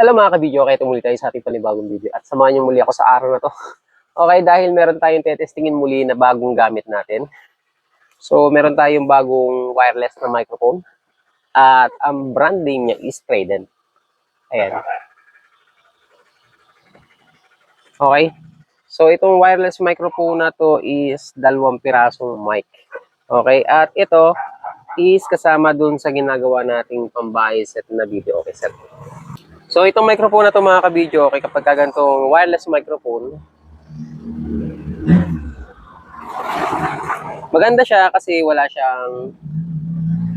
Hello mga kabidyo, okay, ito muli tayo sa ating panibagong video at samahan niyo muli ako sa araw na to. Okay, dahil meron tayong tetestingin muli na bagong gamit natin. So, meron tayong bagong wireless na microphone at ang branding niya is Trident. Ayan. Okay. So, itong wireless microphone na to is 2 pirasong mic. Okay, at ito is kasama dun sa ginagawa nating pambahay set na video. Okay, set. So, itong microphone na to mga kabidyo, okay, kapag ganitong wireless microphone, maganda siya kasi wala siyang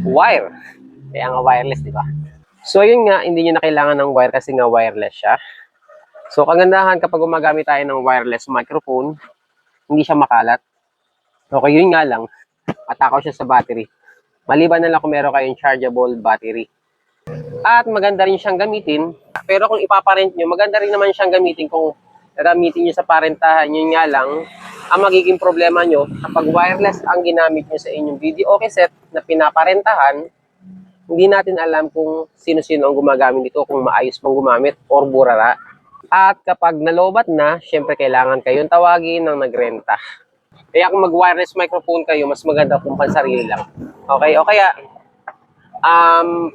wire. Kaya nga wireless, di ba? So, yun nga, hindi nyo na kailangan ng wire kasi nga wireless siya. So, kagandahan kapag gumagamit tayo ng wireless microphone, hindi siya makalat. Okay, yun nga lang, atakaw siya sa battery. Maliban na lang kung meron kayong chargeable battery. At maganda rin siyang gamitin. Pero kung ipaparent nyo, maganda rin naman siyang gamitin kung gagamitin nyo sa parentahan. Yun nga lang, ang magiging problema nyo, kapag wireless ang ginamit nyo sa inyong video okay set na pinaparentahan, hindi natin alam kung sino-sino ang gumagamit dito, kung maayos pang gumamit or burara. At kapag nalobat na, syempre kailangan kayong tawagin ng nagrenta. Kaya kung mag-wireless microphone kayo, mas maganda kung pansarili lang. Okay, o kaya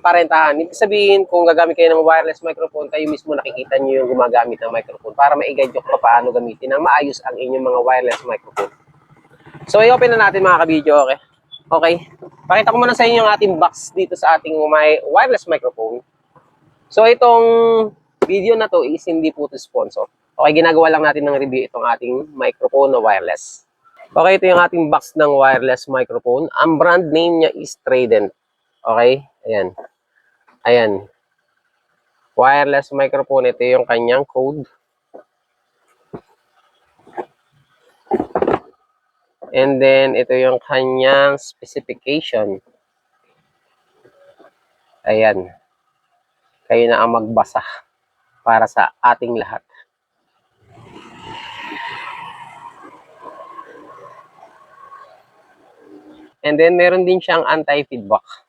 parentahan. Ibig sabihin, kung gagamit kayo ng wireless microphone, kayo mismo nakikita nyo yung gumagamit ng microphone para ma-guide nyo kung paano gamitin ng maayos ang inyong mga wireless microphone. So, i-open na natin mga kabidyo, okay? Okay. Pakita ko muna sa inyo yung ating box dito sa ating wireless microphone. So, itong video na to is hindi po ito sponsor. Okay, ginagawa lang natin ng review itong ating microphone na wireless. Okay, ito yung ating box ng wireless microphone. Ang brand name niya is Trident. Okay, ayan. Ayan. Wireless microphone, ito yung kanyang code. And then, ito yung kanyang specification. Ayan. Kayo na ang magbasa para sa ating lahat. And then, meron din siyang anti-feedback.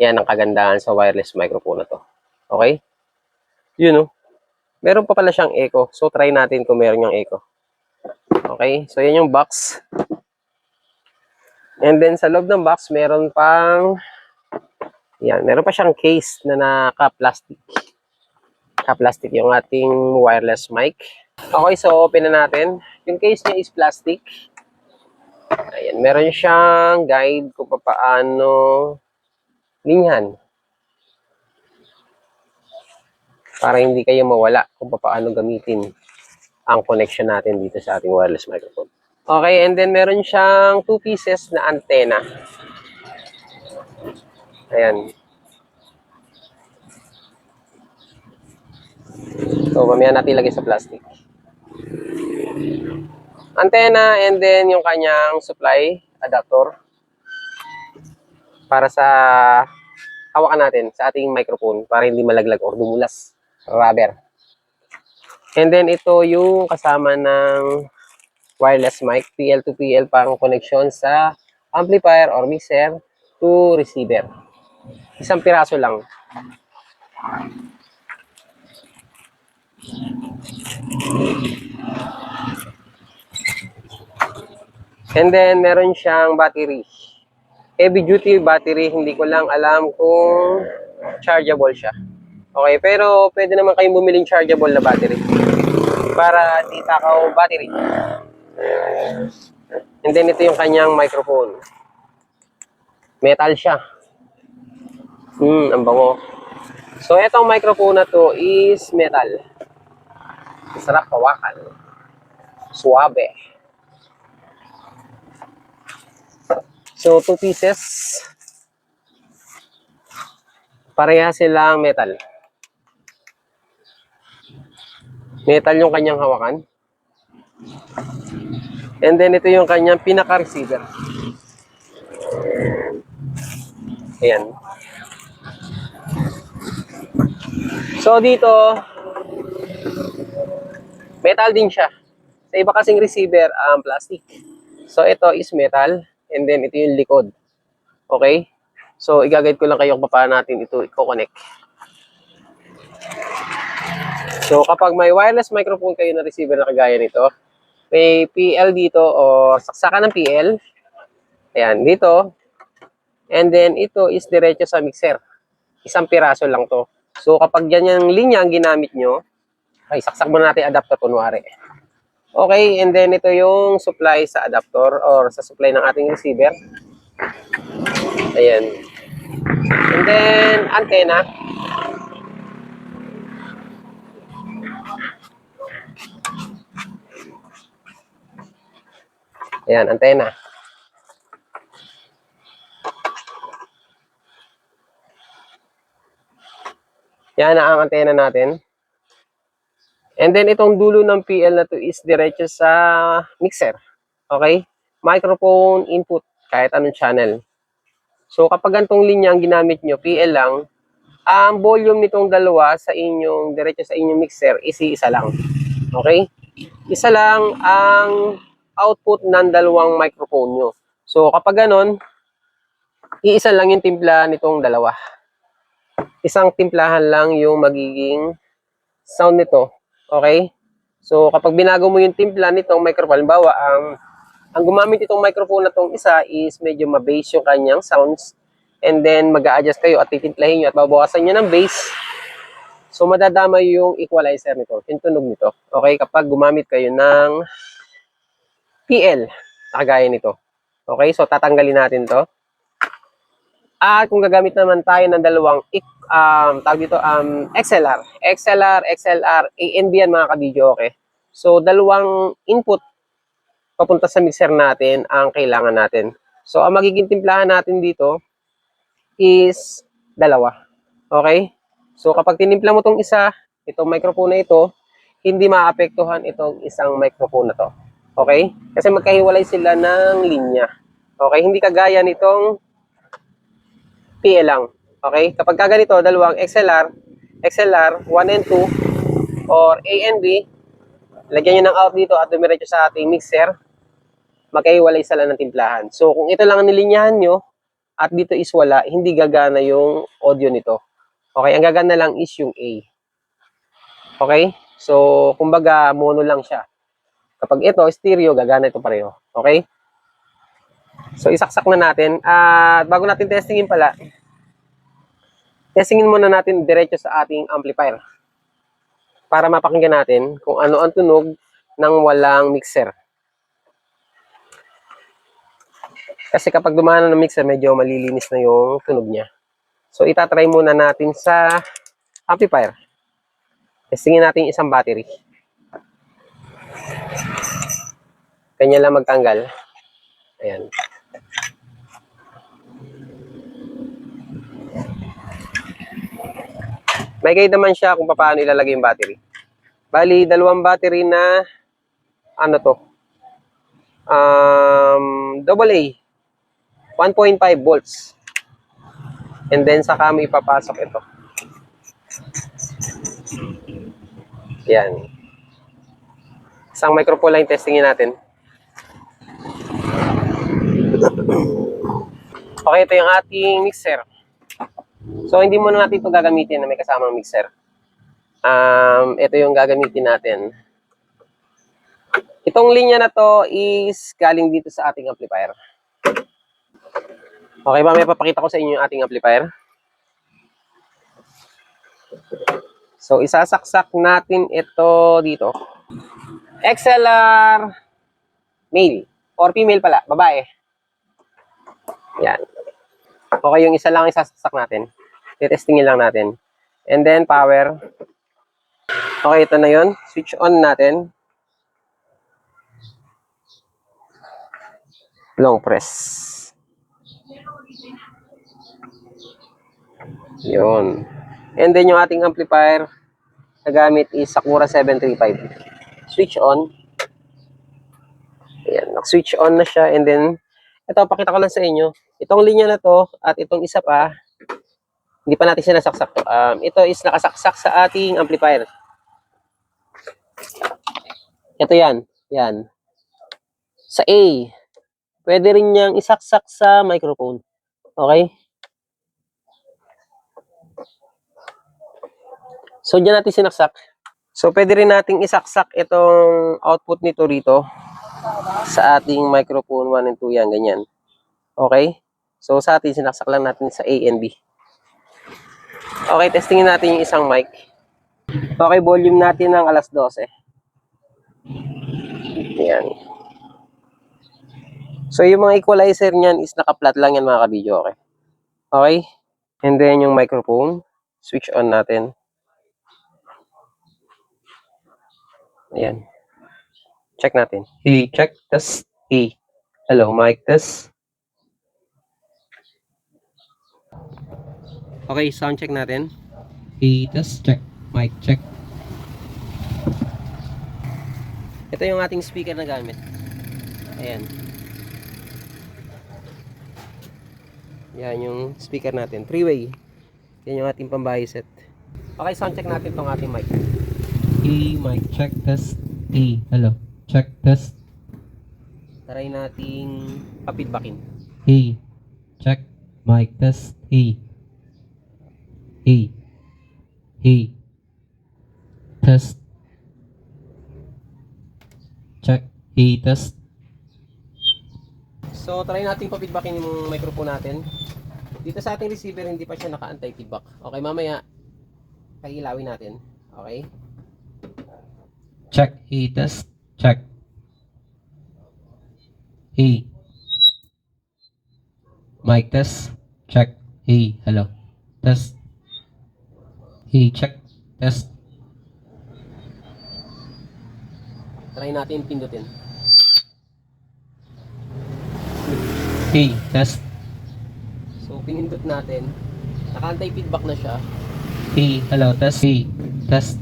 Yan ang kagandahan sa wireless microphone na to. Okay? Yun, no? Meron pa pala siyang echo. So, try natin kung meron yung echo. Okay? So, yan yung box. And then, sa loob ng box, meron pang yan. Meron pa siyang case na naka-plastic. Naka-plastic yung ating wireless mic. Okay, so open na natin. Yung case niya is plastic. Ayan. Meron siyang guide kung paano linyan. Para hindi kayo mawala kung paano gamitin ang connection natin dito sa ating wireless microphone. Okay, and then meron siyang 2 pieces na antenna. Ayan. So, mamaya natin ilagay sa plastic. Antenna and then yung kanyang supply adapter para sa hawakan natin sa ating microphone para hindi malaglag or dumulas. Rubber. And then ito yung kasama ng wireless mic, PL to PL pang connection sa amplifier or mixer to receiver. Isang piraso lang. And then meron siyang battery. Heavy duty battery, hindi ko lang alam kung chargeable siya. Okay, pero pwede naman kayong bumiling chargeable na battery para di takaw battery. And then ito yung kanyang microphone. Metal siya. Ang bango. So itong microphone na to is metal. Sarap hawakan. Suabe. So 2 pieces. Pareha silang metal. Metal yung kanyang hawakan. And then ito yung kanyang pinaka-receiver. Ayan. So dito, metal din siya. Sa iba kasing receiver, plastic. So ito is metal. And then ito yung likod. Okay? So igagayad ko lang kayo kung paano natin ito i-connect. So, kapag may wireless microphone kayo na receiver na kagaya nito, may PL dito o saksakan ng PL. Ayan, dito. And then, ito is diretso sa mixer. Isang piraso lang to. So, kapag yan yung linya ang ginamit nyo, okay, saksak muna natin adapter kunwari. Okay, and then ito yung supply sa adapter or sa supply ng ating receiver. Ayan. And then, antenna. Ayan, antenna. Yan ang antenna natin. And then, itong dulo ng PL na to is diretso sa mixer. Okay? Microphone input, kahit anong channel. So, kapag gantong linya ang ginamit nyo, PL lang, ang volume nitong dalawa sa inyong, diretso sa inyong mixer, is isa lang. Okay? Isa lang ang output ng dalawang microphone nyo. So, kapag ganon, iisa lang yung timpla nitong dalawa. Isang timplahan lang yung magiging sound nito. Okay? So, kapag binago mo yung timpla nitong microphone, bawa, ang gumamit itong microphone na tong isa is medyo ma-bass yung kanyang sounds. And then, mag-a-adjust kayo at titimplahin nyo at babawasan nyo ng bass. So, madadama yung equalizer nito, yung tunog nito. Okay? Kapag gumamit kayo ng PL, kagaya nito. Okay? So, tatanggalin natin to. At kung gagamit naman tayo ng dalawang tawag dito, XLR, ANB yan mga kabidyo, okay? So, dalawang input papunta sa mixer natin ang kailangan natin. So, ang magiging timplahan natin dito is dalawa. Okay? So, kapag tinimpla mo itong isa, itong microphone na ito, hindi maapektuhan itong isang microphone na to. Okay? Kasi magkahiwalay sila ng linya. Okay? Hindi kagaya nitong PL lang. Okay? Kapag kaganito, dalawang XLR 1 and 2, or A and B, lagyan nyo ng out dito at dumiretso sa ating mixer, magkahiwalay sila ng timplahan. So, kung ito lang ang nilinyahan nyo, at dito is wala, hindi gagana yung audio nito. Okay? Ang gagana lang is yung A. Okay? So, kumbaga, mono lang siya. Kapag ito, stereo, gagana ito pareho. Okay? So, isaksak na natin. At bago natin testingin pala, testingin muna natin diretso sa ating amplifier para mapakinggan natin kung ano ang tunog ng walang mixer. Kasi kapag dumaan ng mixer, medyo malilinis na yung tunog niya. So, itatry muna natin sa amplifier. Testingin natin isang battery. Kanya lang magtanggal. Ayan. May guide naman siya kung paano ilalagay yung battery. Bali, dalawang battery na ano to? AA 1.5 volts. And then saka mo ipapasok ito. Yan. Isang microphone lang testingin natin. Okay, ito yung ating mixer. So, hindi muna natin ito gagamitin na may kasamang mixer. Ito yung gagamitin natin. Itong linya na to is galing dito sa ating amplifier. Okay ba? May papakita ko sa inyo yung ating amplifier. So, isasaksak natin ito dito. XLR male or female pala, babae. Yan. Okay, yung isa lang isasaksak natin. Titestingin lang natin. And then, power. Okay, ito na yun. Switch on natin. Long press. Yun. And then, yung ating amplifier na gamit is Sakura 735. Switch on. Ayan, nag-switch on na siya. And then, ito, pakita ko lang sa inyo. Itong linya na to at itong isa pa, hindi pa natin sinasaksak to. Ito is nakasaksak sa ating amplifier. Ito yan. Yan. Sa A. Pwede rin niyang isaksak sa microphone. Okay? So, dyan natin sinaksak. So, pwede rin nating isaksak itong output nito rito sa ating microphone 1 and 2 yan, ganyan. Okay? So, sa atin, sinaksak lang natin sa A and B. Okay, testingin natin yung isang mic. Okay, volume natin ng 12:00. Yan. So, yung mga equalizer niyan is naka-flat lang yan mga kabidyo, okay? Okay? And then, yung microphone, switch on natin. Ayan. Check natin. Hey, check, test, hey. Hello, mic, test. Okay, sound check natin. Hey, test, check, mic, check. Ito yung ating speaker na gamit. Ayan. Yan yung speaker natin. 3-way. Yan yung ating pambahay set. Okay, sound check natin tong ating mic. Hey, mic check test. Hey, hello. Check test. Try nating pa-feedbackin. Hey, check mic test. Hey. Hey. Hey. Test. Check. Hey, test. So, try natin pa-feedbackin yung microphone natin. Dito sa ating receiver, hindi pa siya naka-anti-feedback. Okay, mamaya, pailawin natin. Okay? Check. Hey, test. Check. Hey. Mic test. Check. Hey, hello. Test. Hey, check. Test. Try natin pindutin. Hey, test. So, pinindot natin. Naka-anti-feedback na siya. Hey, hello. Test. Hey, test.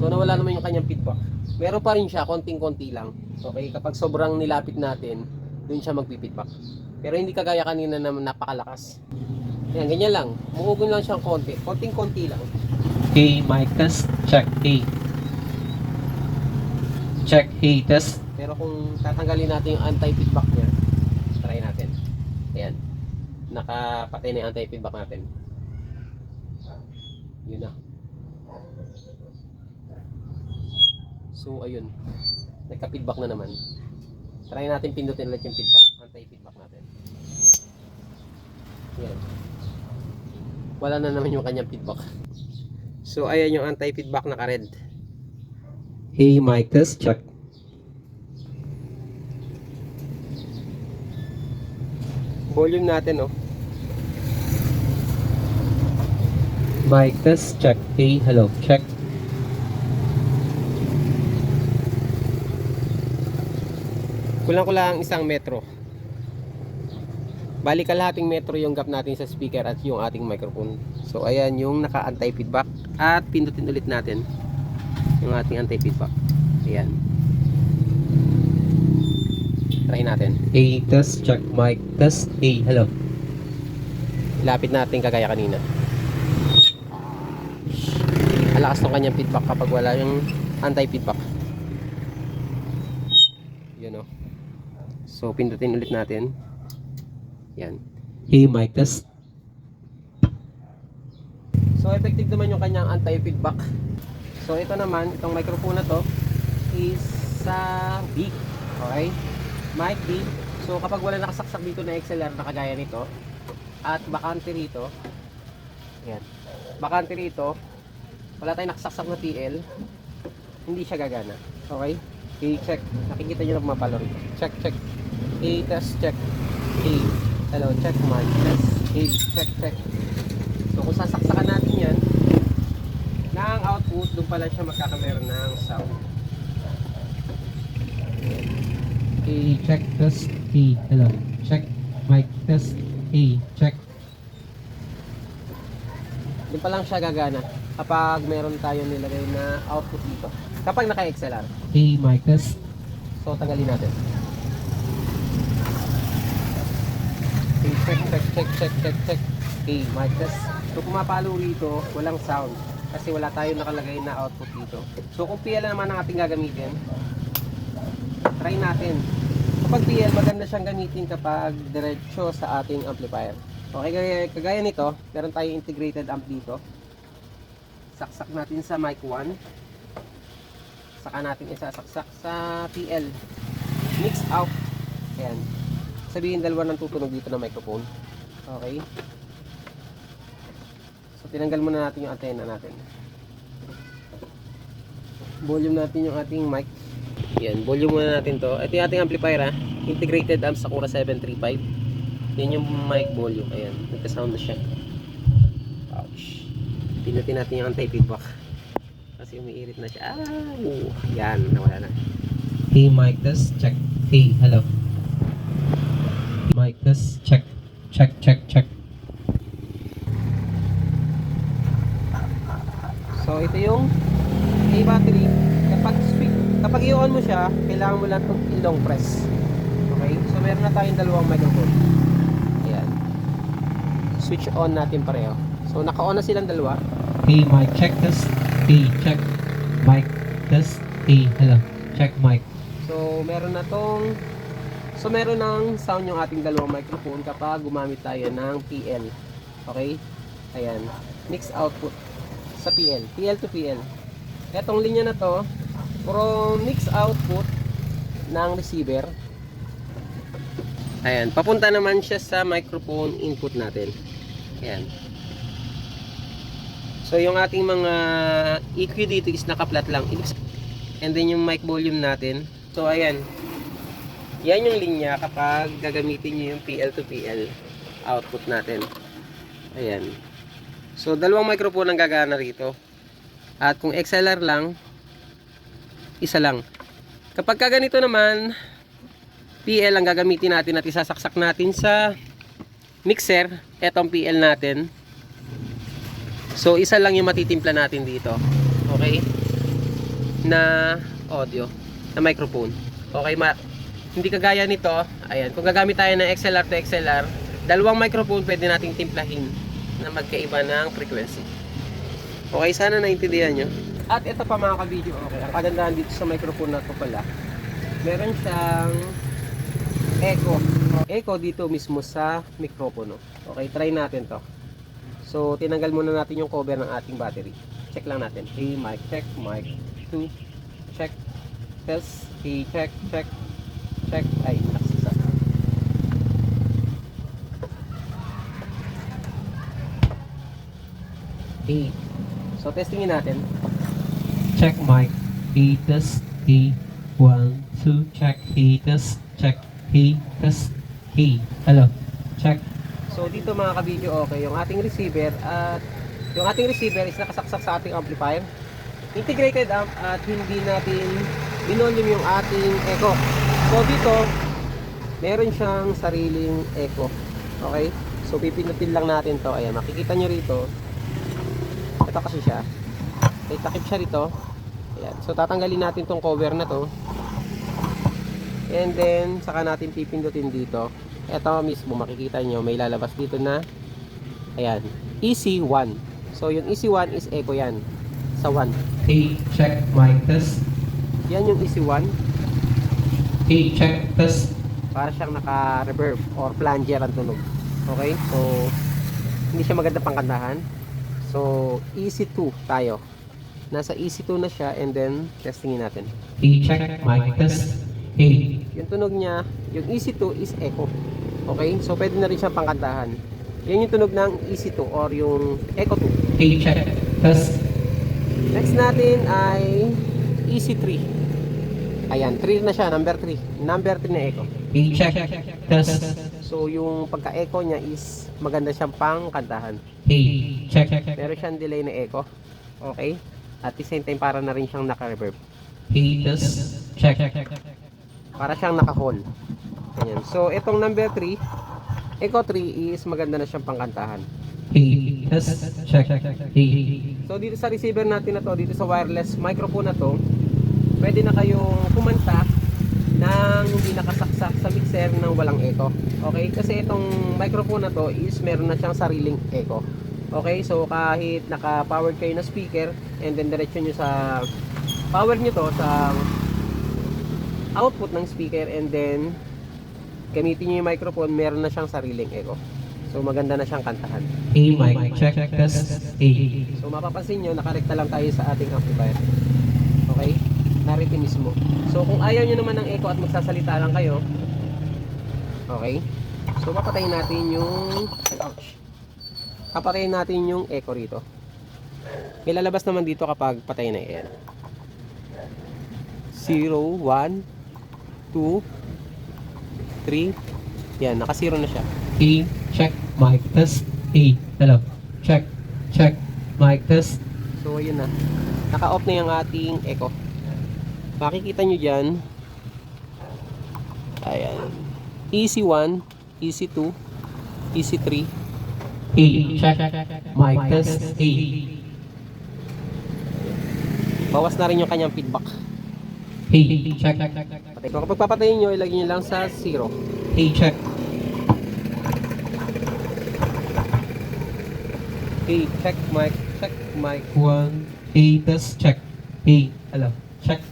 So, nawala naman yung kanyang feedback. Meron pa rin siya, konting-konti lang. Okay, kapag sobrang nilapit natin, dun siya magpi-feedback. Pero hindi kagaya kanina na napakalakas. Yan, ganyan lang. Umuugon lang siyang konti. Konting-konti lang. Hey, mic test. Check. Hey. Check. Hey, test. Pero kung tatanggalin natin yung anti-feedback niya, try natin. Ayan. Nakapatay na yung anti-feedback natin. Yun na. So, ayun. Nagka-feedback na naman. Try natin pindutin ulit yung feedback. Anti-feedback natin. Ayan. Wala na naman yung kanyang feedback. So, ayan yung anti-feedback naka-red. Hey, mic test. Check. Volume natin, oh. Mic test. Check. Hey, hello. Check. Kulang-kulang 1 metro. Bali kalahating metro yung gap natin sa speaker at yung ating microphone. So ayan yung naka-anti-feedback. At pindutin ulit natin yung ating anti-feedback. Ayan. Try natin. Hey, test. Check. Mic test. Hey, hello. Ilapit natin kagaya kanina. Alakas ng kanyang feedback kapag wala yung anti-feedback. Yun, oh. So pindutin ulit natin. Yan. Hey, mic test. So effective naman yung kanyang anti-feedback. So ito naman, itong microphone na to is sa B. Okay? Mic B. So kapag wala nakasaksak dito na XLR na kagaya nito at bakante rito, yan. Bakante rito, wala tayong nakasaksak na TL, hindi siya gagana. Okay? I-check. Nakikita nyo na pumapalo rito. Check, check. I-test, check. Hello, check, mic test. Check, check. So kung sasaksakan natin yan ng output, doon pala siya magkakameron ng sound. Hey, check test. Hey, hello. Check. Mic test. Hey, check. Doon pa lang siya gagana kapag meron tayo nilagay na output dito. Kapag naka-XLR. Hey, mic test. So tanggalin natin. Okay, check. Okay, mic test. So pumapalo rito, walang sound kasi wala tayong nakalagay na output dito. So kung PL naman ang ating gagamitin, try natin. Kapag PL, maganda siyang gamitin kapag diretso sa ating amplifier. Okay, kagaya nito, meron tayong integrated amp dito. Saksak natin sa mic 1. Saka natin isasaksak sa TL. Mix out. Ayan. Sabihin dalawa nang tutunog dito na microphone. Okay. So tinanggal muna natin yung antenna natin. Volume natin yung ating mic. Yan, volume muna natin to. Ito yung ating amplifier ha. Integrated amp Sakura 735. Yan yung mic volume. Ayan, nagka-sound na siya. Ouch. Pinutin natin yung anti-feedback. Kasi umiirit na siya. Yan, nawala na. Hey, mic test, check. Hey, hello. Mic test, check. Check, check, check. So, ito yung A battery. Kapag i-on mo siya, kailangan mo lang itong i-long press. Okay? So, meron na tayong dalawang microphone. Ayan. Switch on natin pareho. So, naka-on na silang dalawa. Hey, mic check test. Hey, check. Mic test. Hey, hello. Check mic. So, meron na tong meron ng sound yung ating dalawang microphone kapag gumamit tayo ng PL. Okay? Ayan. Mix output sa PL. PL to PL. Etong linya na to, puro mix output ng receiver. Ayan. Papunta naman siya sa microphone input natin. Ayan. So, yung ating mga EQ dito is naka-flat lang. And then yung mic volume natin. So, ayan. Yan yung linya kapag gagamitin nyo yung PL to PL output natin. Ayan. So, dalawang microphone ang gagana rito. At kung XLR lang, isa lang. Kapag ganito naman, PL ang gagamitin natin at isasaksak natin sa mixer. Etong PL natin. So, isa lang yung matitimpla natin dito. Okay? Na audio. Na microphone. Okay, hindi kagaya nito. Ayan, kung gagamit tayo ng XLR to XLR, dalawang microphone pwede nating timplahin na magkaiba ng frequency. Okay, sana naintindihan nyo. At ito pa mga ka-video, okay, ang kagandahan dito sa microphone na to pala, meron siyang echo dito mismo sa mikropono. Okay, try natin to. So, tinanggal muna natin yung cover ng ating battery. Check lang natin. A, mic check, mic 2, check, test, A, check, check, check, ay, naksisa. A. So, testingin natin. Check mic. Hey, test. Hey. 1, 2, check. Hey, test. Check. Hey, test. Hey, hello. Check. So, dito mga ka-video, okay, yung ating receiver at yung ating receiver is nakasaksak sa ating amplifier. Integrated amp at hindi natin binolium yung ating echo. So, dito, meron siyang sariling echo. Okay? So, pipinutin lang natin to. Ayan, makikita nyo rito. Ito kasi siya. May takip siya rito. Ayan. So, tatanggalin natin tong cover na to. And then, saka natin pipindutin dito. Ito mismo, makikita nyo, may lalabas dito na, ayan, EC1. So, yung EC1 is echo yan. Sa 1. Hey, check mic test. Yan yung EC1. Hey, check test. Para siyang naka-reverb or flanger ang tunog. Okay? So, hindi siya maganda pangkantahan. So, EC2 tayo. Nasa EC2 na siya and then, testingin natin. Hey, check mic test. Hey. Yung tunog niya, yung EC2 is echo. Okay? So, pwede na rin siyang pangkantahan. Yan yung tunog ng EC2 or yung echo 2. Hey, check test. Next natin ay EC3. Ayan, 3 na siya, number 3. Number 3 na echo. Hey, check test. So, yung pagka-echo niya is maganda siyang pangkantahan. Hey, check. Meron siyang delay na echo. Okay? At the same time, para na rin siyang naka-reverb. Hey, test. Check. Para siyang naka-hall. Ayan. So, itong number 3, echo 3 is maganda na siyang pangkantahan. Hey, test. Check. Hey. So, dito sa receiver natin na to, dito sa wireless microphone na to, pwede na kayong kumanta nang hindi nakasaksak sa mixer ng walang echo. Okay? Kasi itong microphone na to is meron na siyang sariling echo. Okay? So, kahit naka-powered kayo na speaker and then diretso nyo sa power nyo to sa output ng speaker and then gamitin nyo yung microphone, meron na siyang sariling echo. So maganda na siyang kantahan. A mic, check, test, A. So mapapansin nyo, nakarekta lang tayo sa ating amplifier. Okay? Narito mismo. So kung ayaw nyo naman ng echo at magsasalita lang kayo, okay? So papatayin natin yung, ouch. Papatayin natin yung echo rito. May lalabas naman dito kapag patay na yan. 0, 1, 2, 3. Yan, naka-0 na siya. A, check, mic, test, A. Hello, check, check, mic, test. So ayun na. Naka-off na yung ating echo. Makikita nyo dyan. Ayan. Easy 1, easy 2, easy 3. A, check, mic, test, A. Bawas na rin yung kanyang feedback. A, check, So kapag papatayin nyo, ilagay nyo lang sa 0. A, check. Okay, check mic, check mic. 1, A, test, check. A, hello, check,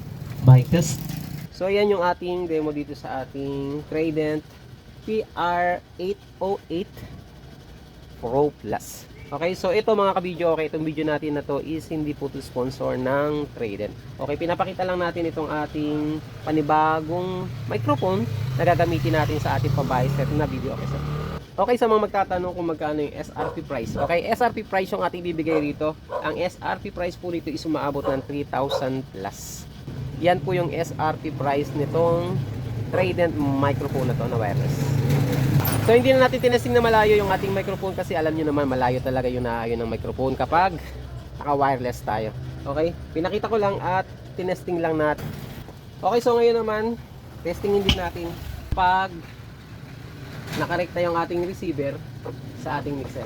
mic, test. So ayan yung ating demo dito sa ating Trident PR808 Pro Plus. Okay, so ito mga kabidyo, okay, itong video natin na to is hindi po to sponsor ng Trident. Okay, pinapakita lang natin itong ating panibagong microphone na gagamitin natin sa ating pabahay set na video. Okay, so, okay, sa mga magtatanong kung magkano yung SRP price. Okay, SRP price yung ating bibigay rito. Ang SRP price po nito is umaabot ng 3,000 plus. Yan po yung SRP price nitong Trident microphone na to na wireless. So hindi na natin tinesting na malayo yung ating microphone kasi alam nyo naman malayo talaga yung naayon ng microphone kapag naka-wireless tayo. Okay? Pinakita ko lang at tinesting lang natin. Okay, so ngayon naman testingin din natin pag nakarekta yung ating receiver sa ating mixer.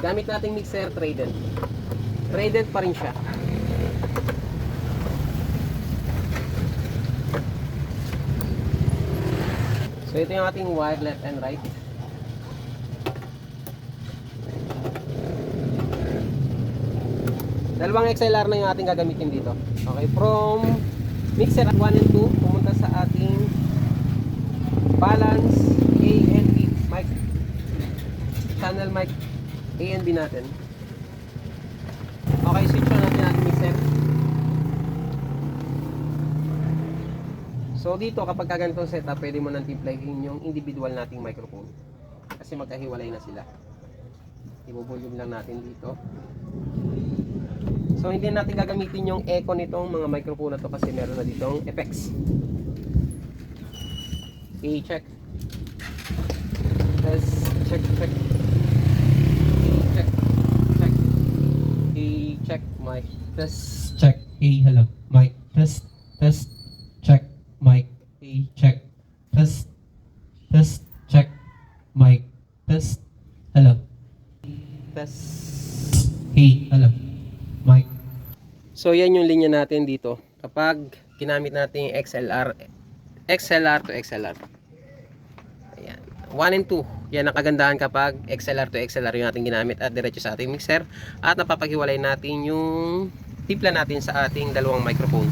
Gamit nating mixer Trident. Trident pa rin siya. So ito yung ating wire left and right. Dalawang XLR na yung ating gagamitin dito. Okay, from mixer at 1 and 2 pumunta sa ating balance A and B mic. Channel mic A and B natin. Okay, switch on natin ating mixer. So dito kapag ganitong setup, pwede mo nang timplahin yung individual nating microphone. Kasi magkahiwalay na sila. I-volume lang natin dito. So hindi natin gagamitin yung echo nitong mga microphone na to kasi meron na ditong effects. Okay, check. Test, check, check. Check, check. Okay, check, mic. Test. Check, A, hello, mic, test, test, check, mic, A, check, test, test, check, mic, test, hello, Test. A, hello, mic. So yan yung linya natin dito kapag ginamit natin yung XLR to XLR. Ayan. 1 and 2. Yan ang kagandahan kapag XLR to XLR yung ating ginamit at diretso sa ating mixer at napapaghiwalay natin yung timpla natin sa ating dalawang microphone.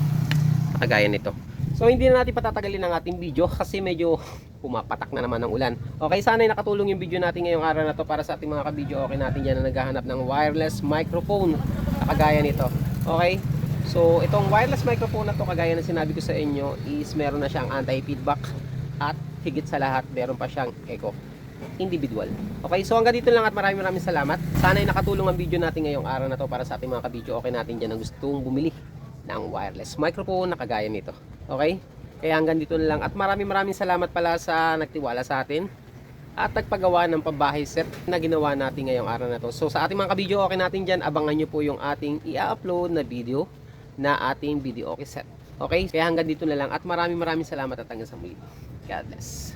Kagaya nito. So hindi na natin patatagalin ang ating video kasi medyo pumapatak na naman ng ulan. Okay, sana'y nakatulong yung video natin ngayong araw na to para sa ating mga kabidyo. Okay natin dyan na naghahanap ng wireless microphone na kagaya nito. Okay, so itong wireless microphone na to kagaya ng sinabi ko sa inyo is meron na siyang anti-feedback at higit sa lahat meron pa siyang echo individual. Okay, so hanggang dito lang at maraming salamat. Sana'y nakatulong ang video natin ngayong araw na to para sa ating mga kabidyo. Okay natin dyan na gustong bumili ng wireless microphone na kagaya nito. Okay? Kaya hanggang dito na lang at maraming salamat pala sa nagtiwala sa atin at nagpagawa ng pabahay set na ginawa natin ngayong araw na to. So sa ating mga kabidyo okay natin dyan, abangan nyo po yung ating i-upload na video na ating video okay set. Okay? Kaya hanggang dito na lang at maraming salamat at hanggang sa muli. God bless.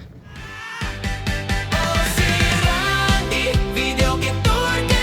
Video que torna